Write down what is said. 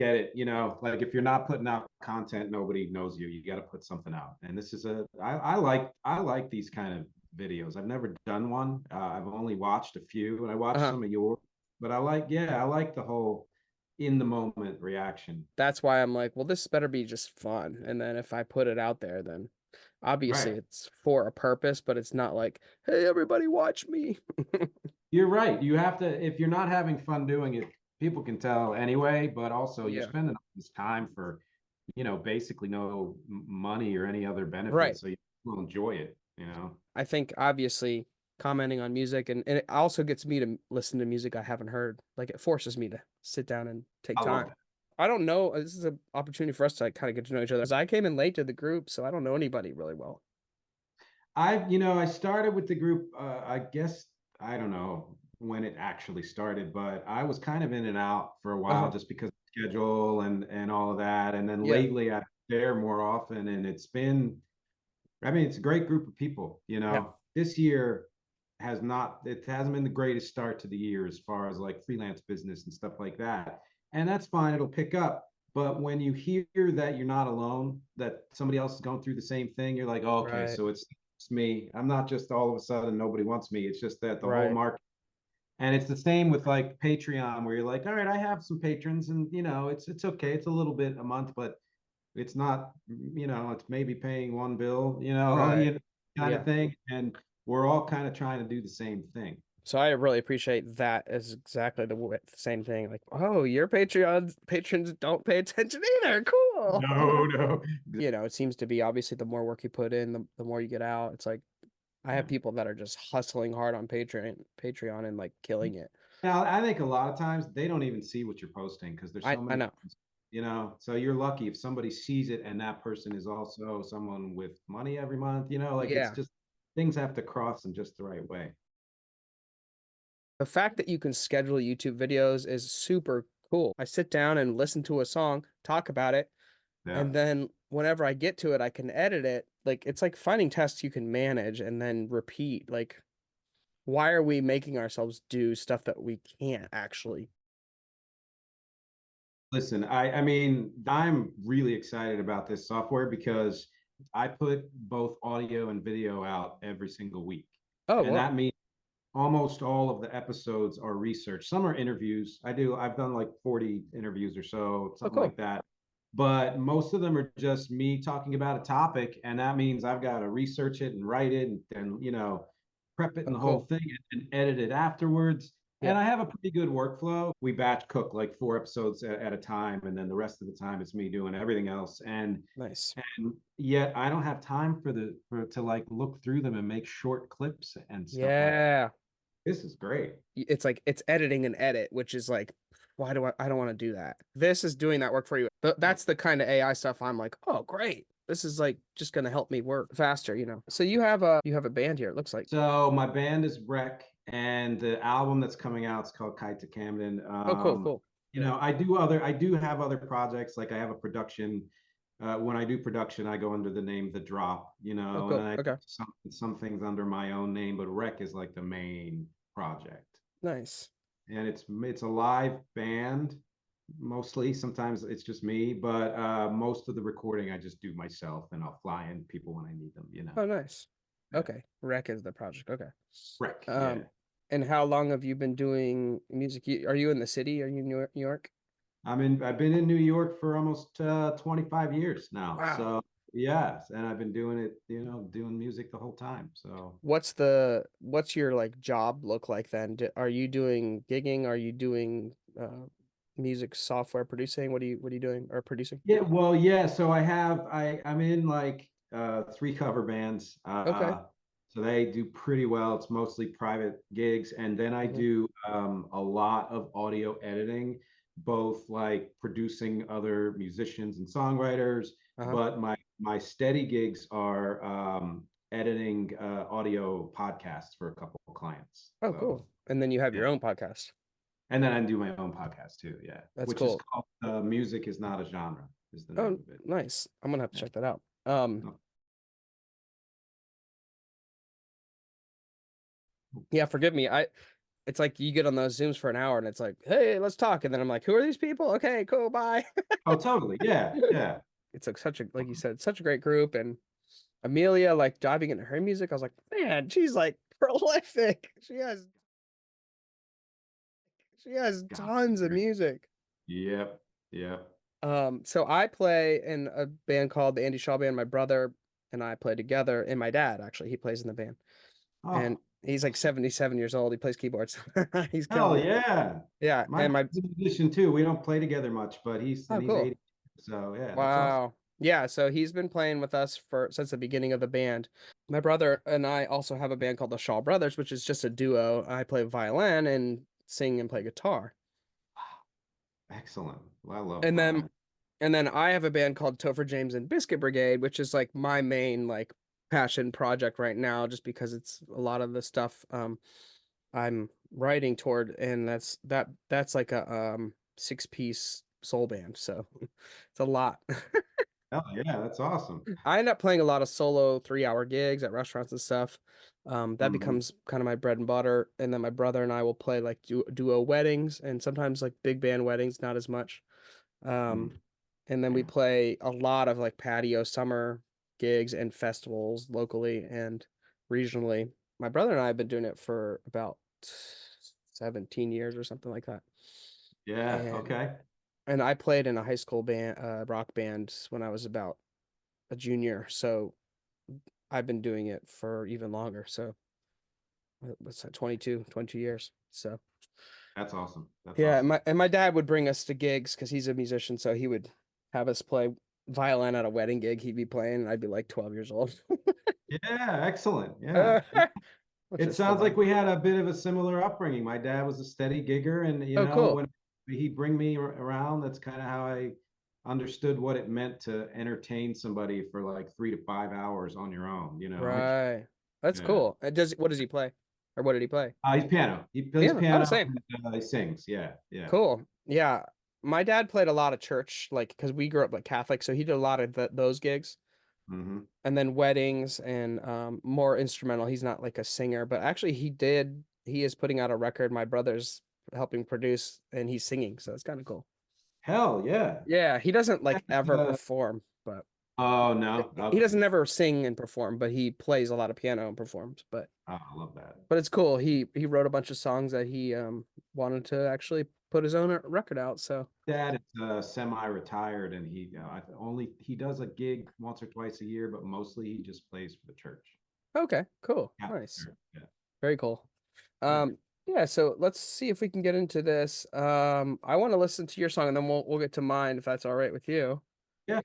get it, you know, like if you're not putting out content, nobody knows you. You got to put something out. And this is I like these kind of videos. I've never done one. I've only watched a few, and I watched Uh-huh. some of yours, but I like the whole in the moment reaction. That's why I'm like, well, this better be just fun. And then if I put it out there, then obviously Right. it's for a purpose, but it's not like, hey, everybody watch me. You're right. You have to, if you're not having fun doing it, people can tell anyway, but also you're Yeah. spending all this time for, you know, basically no money or any other Right. benefits. So you will enjoy it, you know. I think obviously commenting on music and it also gets me to listen to music I haven't heard. Like it forces me to sit down and take I love time. that. I don't know. This is an opportunity for us to like, kind of get to know each other. 'Cause I came in late to the group, so I don't know anybody really well. You know, I started with the group, I guess, I don't know when it actually started, but I was kind of in and out for a while Uh-huh. just because of schedule and all of that. And then Yeah. lately I'm there more often, and I mean, it's a great group of people, you Yeah. know. This year it hasn't been the greatest start to the year as far as like freelance business and stuff like that. And that's fine, it'll pick up. But when you hear that you're not alone, that somebody else is going through the same thing, you're like, oh, okay, Right. so it's me. I'm not just all of a sudden nobody wants me. It's just that the whole Right. market. And it's the same with like Patreon, where you're like, all right, I have some patrons, and you know, it's okay. It's a little bit a month, but it's not, you know, it's maybe paying one bill, you know, Right. you know, kind of Yeah. thing. And we're all kind of trying to do the same thing. So I really appreciate that as exactly the same thing. Like, oh, your Patreon patrons don't pay attention either. Cool. No, no. You know, it seems to be obviously the more work you put in, the more you get out. It's like I have Yeah. people that are just hustling hard on Patreon and like killing it. Now, I think a lot of times they don't even see what you're posting because there's so I many, know. you know, so you're lucky if somebody sees it and that person is also someone with money every month, you know, like it's Yeah. just things have to cross in just the right way. The fact that you can schedule YouTube videos is super cool. I sit down and listen to a song, talk about it, Yeah. and then whenever I get to it, I can edit it. Like it's like finding tasks you can manage and then repeat. Like, why are we making ourselves do stuff that we can't actually? Listen, I mean, I'm really excited about this software because I put both audio and video out every single week. Oh, And well, that means almost all of the episodes are research. Some are interviews. I've done like 40 interviews or so, oh, something cool. like that. But most of them are just me talking about a topic. And that means I've got to research it and write it and you know, prep it and Oh, the whole cool. thing and edit it afterwards. And Yeah. I have a pretty good workflow. We batch cook like 4 episodes at a time, and then the rest of the time it's me doing everything else. Nice. And yet I don't have time for to like look through them and make short clips and stuff like that. Yeah. This is great. It's like it's editing an edit, which is like, why do I don't want to do that. This is doing that work for you. That's the kind of AI stuff I'm like, oh, great. This is like just gonna help me work faster, you know. So you have a band here, it looks like. So my band is Wreck, and the album that's coming out is called Kite to Camden. Oh, cool, cool. You know, I do have other projects. Like I have a production. When I do production, I go under the name The Drop. You Oh, know, and then cool. I Okay. some things under my own name, but Wreck is like the main project. Nice. And it's a live band mostly. Sometimes it's just me, but most of the recording I just do myself, and I'll fly in people when I need them. You know, Oh, nice. yeah. Okay. Rec is the project. Okay. Wreck, yeah. Um, and how long have you been doing music? Are you in the city? Are you in New York? I've been in New York for almost 25 years now. Wow. So yes, and I've been doing it, you know, doing music the whole time. So What's your like job look like then? Are you doing gigging? Are you doing music software producing? What are you doing or producing? yeah, well, yeah. So I'm in like three cover bands. Okay. So they do pretty well. It's mostly private gigs, and then I Hmm. do a lot of audio editing, both like producing other musicians and songwriters. Uh-huh. But my steady gigs are editing audio podcasts for a couple of clients. Oh, So cool. And then you have yeah, your own podcast. and then I do my own podcast too. Yeah, That's which is cool. called "Music Is Not a Genre" is the name Oh, of it. nice. I'm gonna have to Yeah. check that out. Oh, Yeah, forgive me. it's like you get on those Zooms for an hour and it's like, hey, let's talk. And then I'm like, who are these people? Okay, cool, bye. Oh, totally. Yeah, yeah. It's like such a, like you said, such a great group. And Amelia, like diving into her music, I was like, man, she's like prolific. She has God, tons of great. music. Yep, yep. So I play in a band called the Andy Shaw Band. My brother and I play together, and my dad actually, he plays in the band. And Oh, he's like awesome. 77 years old. He plays keyboards. He's killing Hell it. yeah. Yeah. My And my dad's a musician too. We don't play together much, but oh, he's cool. 80. So yeah, that's awesome. Wow. Yeah, so he's been playing with us for since the beginning of the band. My brother and I also have a band called the Shaw Brothers, which is just a duo. I play violin and sing and play guitar. Excellent. Well, I love And then violin. and then I have a band called Topher James and Biscuit Brigade, which is like my main like passion project right now, just because it's a lot of the stuff I'm writing toward, and that's like a 6-piece soul band. So it's a lot. Hell yeah, that's awesome. I end up playing a lot of solo 3-hour gigs at restaurants and stuff. That Hmm. becomes kind of my bread and butter. And then my brother and I will play like duo weddings and sometimes like big band weddings, not as much. Um, and then we Yeah, play a lot of like patio summer gigs and festivals locally and regionally. My brother and I have been doing it for about 17 years or something like that. yeah, And okay. and I played in a high school band, rock band when I was about a junior. So I've been doing it for even longer. So what's that, 22 years. So That's awesome. That's yeah, and awesome. my dad would bring us to gigs because he's a musician, so he would have us play violin at a wedding gig he'd be playing, and I'd be like 12 years old. Yeah, excellent. Yeah. uh, which It was sounds like fun. we had a bit of a similar upbringing. My dad was a steady gigger, and Oh, cool. when he'd bring me around, that's kind of how I understood what it meant to entertain somebody for like 3 to 5 hours on your own, Right. That's Yeah. cool. What does he play? Or what did he play? He's piano. He plays Piano. Oh, piano same. and he sings. Yeah, yeah. Cool. Yeah. My dad played a lot of church, like, because we grew up like Catholic, so he did a lot of those gigs. Hmm. And then weddings and more instrumental. He's not like a singer, but actually he is putting out a record my brother's helping produce and he's singing, so it's kind of cool. Hell yeah. Yeah, he doesn't like ever Uh, perform, but oh no. he Okay. doesn't ever sing and perform, but he plays a lot of piano and performs. Oh, I love that. But it's cool. He wrote a bunch of songs that he wanted to actually put his own record out, so Dad is semi-retired, and he does a gig once or twice a year, but mostly he just plays for the church. okay, cool. Yeah, Nice. yeah, Very cool. yeah. Yeah, so let's see if we can get into this. I want to listen to your song and then we'll get to mine if that's all right with you. Yeah.